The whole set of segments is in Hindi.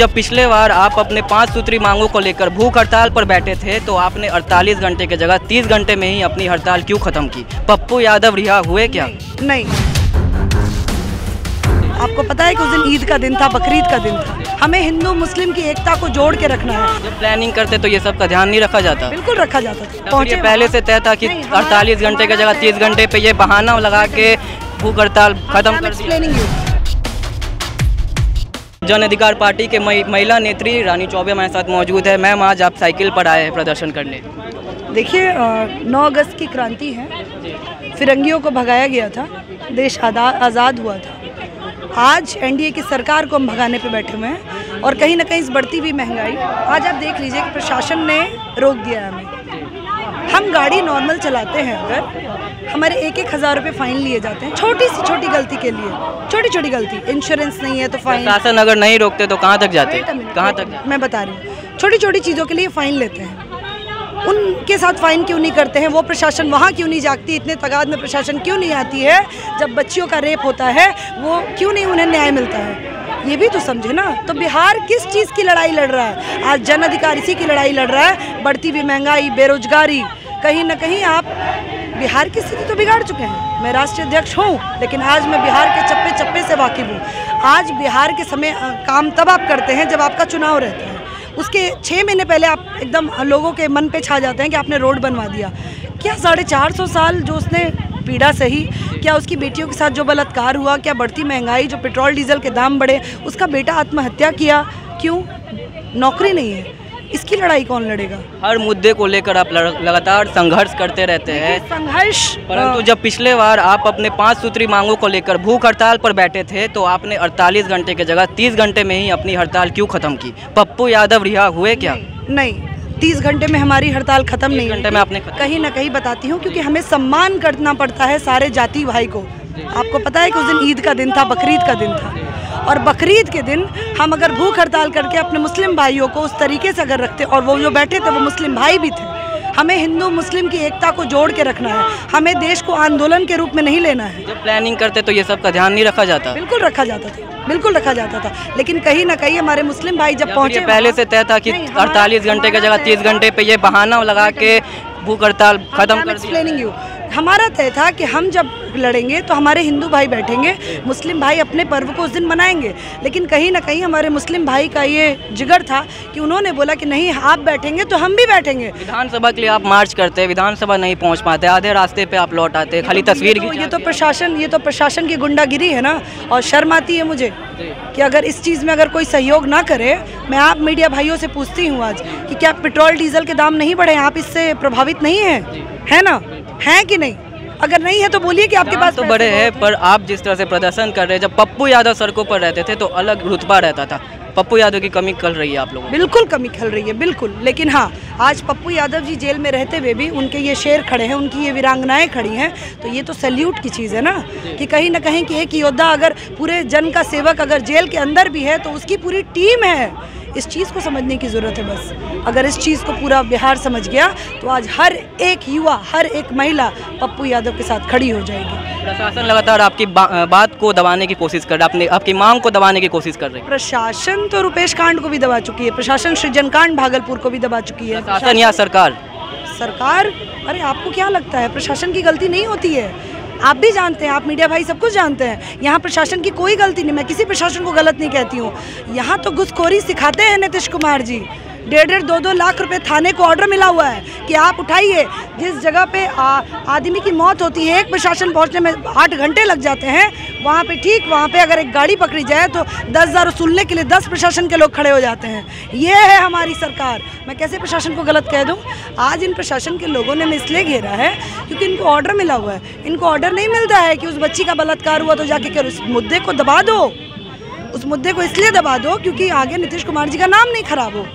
जब पिछले बार आप अपने 5 सूत्री मांगों को लेकर भूख हड़ताल पर बैठे थे तो आपने 48 घंटे की जगह 30 घंटे में ही अपनी हड़ताल क्यों खत्म की? पप्पू यादव रिहा हुए क्या? नहीं। आपको पता है कि उस दिन ईद का दिन था, बकरीद का दिन था। हमें हिंदू मुस्लिम की एकता को जोड़ के रखना है। जब प्लानिंग करते तो ये सब का ध्यान नहीं रखा जाता? बिल्कुल रखा जाता था। पहुंचे पहले से तय था कि 48 घंटे की जगह 30 घंटे पे ये बहाना लगा के भूख हड़ताल खत्म कर दी। जन अधिकार पार्टी के महिला नेत्री रानी चौबे हमारे साथ मौजूद है। मैम, आज आप साइकिल पर आए हैं प्रदर्शन करने। देखिए, 9 अगस्त की क्रांति है, फिरंगियों को भगाया गया था, देश आज़ाद हुआ था। आज एनडीए की सरकार को हम भगाने पे बैठे हुए हैं और कहीं ना कहीं इस बढ़ती हुई महंगाई, आज आप देख लीजिए कि प्रशासन ने रोक दिया है हमें। हम गाड़ी नॉर्मल चलाते हैं, अगर हमारे 1-1 हज़ार रुपये फाइन लिए जाते हैं छोटी सी छोटी गलती के लिए, छोटी छोटी गलती, इंश्योरेंस नहीं है तो फाइन। प्रशासन अगर नहीं रोकते तो कहाँ तक जाते? कहाँ तक? मैं बता रही हूँ, छोटी छोटी चीज़ों के लिए फाइन लेते हैं। उनके साथ फाइन क्यों नहीं करते हैं? वो प्रशासन वहाँ क्यों नहीं जागती? इतने तादाद में प्रशासन क्यों नहीं आती है? जब बच्चियों का रेप होता है वो क्यों नहीं उन्हें न्याय मिलता है? ये भी तो समझे ना। तो बिहार किस चीज़ की लड़ाई लड़ रहा है? आज जन अधिकार इसी की लड़ाई लड़ रहा है। बढ़ती हुई महंगाई, बेरोजगारी, कहीं ना कहीं आप बिहार की स्थिति तो बिगाड़ चुके हैं। मैं राष्ट्रीय अध्यक्ष हूँ, लेकिन आज मैं बिहार के चप्पे चप्पे से वाकिफ़ हूँ। आज बिहार के समय काम तब आप करते हैं जब आपका चुनाव रहता है। उसके 6 महीने पहले आप एकदम लोगों के मन पे छा जाते हैं कि आपने रोड बनवा दिया। क्या 450 साल जो उसने पीड़ा सही, क्या उसकी बेटियों के साथ जो बलात्कार हुआ, क्या बढ़ती महंगाई, जो पेट्रोल डीजल के दाम बढ़े, उसका बेटा आत्महत्या किया, क्यों? नौकरी नहीं है। इसकी लड़ाई कौन लड़ेगा? हर मुद्दे को लेकर आप लगातार संघर्ष करते रहते हैं। संघर्ष, परंतु जब पिछले बार आप अपने 5 सूत्री मांगों को लेकर भूख हड़ताल पर बैठे थे तो आपने 48 घंटे की जगह 30 घंटे में ही अपनी हड़ताल क्यों खत्म की? पप्पू यादव रिहा हुए क्या? नहीं, 30 घंटे में हमारी हड़ताल खत्म नहीं। घंटे में आपने कहीं ना कहीं बताती हूँ, क्योंकि हमें सम्मान करना पड़ता है सारे जाति भाई को। आपको पता है कि उस दिन ईद का दिन था, बकरीद का दिन था, और बकरीद के दिन हम अगर भूख हड़ताल करके अपने मुस्लिम भाइयों को उस तरीके से अगर रखते, और वो जो बैठे थे वो मुस्लिम भाई भी थे। हमें हिंदू मुस्लिम की एकता को जोड़ के रखना है। हमें देश को आंदोलन के रूप में नहीं लेना है। जब प्लानिंग करते तो ये सब का ध्यान नहीं रखा जाता? बिल्कुल रखा जाता था, बिल्कुल रखा जाता था। लेकिन कहीं ना कहीं हमारे मुस्लिम भाई जब पहुंचे, पहले से तय था कि 48 घंटे की जगह 30 घंटे पे ये बहाना लगा के भूख हड़ताल खत्म कर दी। हमारा तय था कि हम जब लड़ेंगे तो हमारे हिंदू भाई बैठेंगे, मुस्लिम भाई अपने पर्व को उस दिन मनाएंगे। लेकिन कहीं ना कहीं हमारे मुस्लिम भाई का ये जिगर था कि उन्होंने बोला कि नहीं, आप बैठेंगे तो हम भी बैठेंगे। विधानसभा के लिए आप मार्च करते, विधानसभा नहीं पहुंच पाते, आधे रास्ते पे आप लौट आते, खाली तस्वीर। ये तो प्रशासन की गुंडागिरी है ना। और शर्म आती है मुझे कि अगर इस चीज़ में अगर कोई सहयोग ना करे। मैं आप मीडिया भाइयों से पूछती हूँ आज कि क्या पेट्रोल डीजल के दाम नहीं बढ़े? आप इससे प्रभावित नहीं है ना? है कि नहीं? अगर नहीं है तो बोलिए कि आपके पास तो बड़े हैं, पर आप जिस तरह से प्रदर्शन कर रहे हैं, जब पप्पू यादव सड़कों पर रहते थे तो अलग रुतबा रहता था। पप्पू यादव की कमी खल रही है आप लोगों? बिल्कुल कमी खल रही है, बिल्कुल। लेकिन हाँ, आज पप्पू यादव जी जेल में रहते हुए भी उनके ये शेर खड़े हैं, उनकी ये वीरांगनाएं खड़ी हैं, तो ये तो सैल्यूट की चीज़ है ना। कि कहीं ना कहीं कि एक योद्धा अगर पूरे जन का सेवक अगर जेल के अंदर भी है तो उसकी पूरी टीम है। इस चीज़ को समझने की ज़रूरत है बस। अगर इस चीज़ को पूरा बिहार समझ गया तो आज हर एक युवा, हर एक महिला पप्पू यादव के साथ खड़ी हो जाएगी। प्रशासन लगातार आपकी बात को दबाने की कोशिश कर रहा है, आपकी मांग को दबाने की कोशिश कर रही है। प्रशासन तो रुपेश कांड को भी दबा चुकी है, प्रशासन सृजन कांड भागलपुर को भी दबा चुकी है। प्रशासन या सरकार? अरे आपको क्या लगता है प्रशासन की गलती नहीं होती है? आप भी जानते हैं, आप मीडिया भाई सब कुछ जानते हैं, यहाँ प्रशासन की कोई गलती नहीं। मैं किसी प्रशासन को गलत नहीं कहती हूँ। यहाँ तो घुसखोरी सिखाते हैं नीतीश कुमार जी। 1.5 2 लाख रुपए थाने को ऑर्डर मिला हुआ है कि आप उठाइए। जिस जगह पे आदमी की मौत होती है, एक प्रशासन पहुंचने में 8 घंटे लग जाते हैं, वहाँ पे ठीक वहाँ पे अगर एक गाड़ी पकड़ी जाए तो 10,000 वसूलने के लिए 10 प्रशासन के लोग खड़े हो जाते हैं। ये है हमारी सरकार। मैं कैसे प्रशासन को गलत कह दूँ? आज इन प्रशासन के लोगों ने इसलिए घेरा है क्योंकि इनको ऑर्डर मिला हुआ है। इनको ऑर्डर नहीं मिलता है कि उस बच्ची का बलात्कार हुआ तो जाके कर उस मुद्दे को दबा दो। उस मुद्दे को इसलिए दबा दो क्योंकि आगे नीतीश कुमार जी का नाम नहीं खराब हो।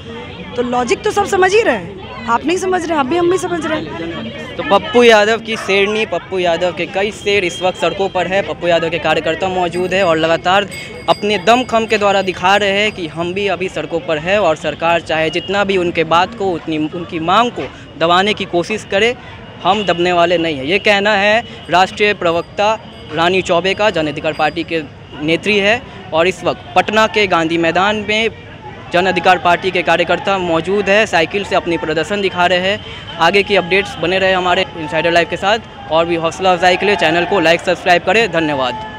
तो लॉजिक तो सब समझ ही रहे हैं। आप नहीं समझ रहे, आप भी, हम भी समझ रहे हैं। तो पप्पू यादव की शेरनी, पप्पू यादव के कई शेर इस वक्त सड़कों पर है। पप्पू यादव के कार्यकर्ता मौजूद है और लगातार अपने दम खम के द्वारा दिखा रहे हैं कि हम भी अभी सड़कों पर है और सरकार चाहे जितना भी उनके बात को, उतनी उनकी मांग को दबाने की कोशिश करे, हम दबने वाले नहीं हैं। ये कहना है राष्ट्रीय प्रवक्ता रानी चौबे का, जन अधिकार पार्टी के नेत्री है। और इस वक्त पटना के गांधी मैदान में जन अधिकार पार्टी के कार्यकर्ता मौजूद है, साइकिल से अपनी प्रदर्शन दिखा रहे हैं। आगे की अपडेट्स बने रहे हमारे इनसाइडर लाइव के साथ। और भी हौसला अफजाई के लिए चैनल को लाइक सब्सक्राइब करें। धन्यवाद।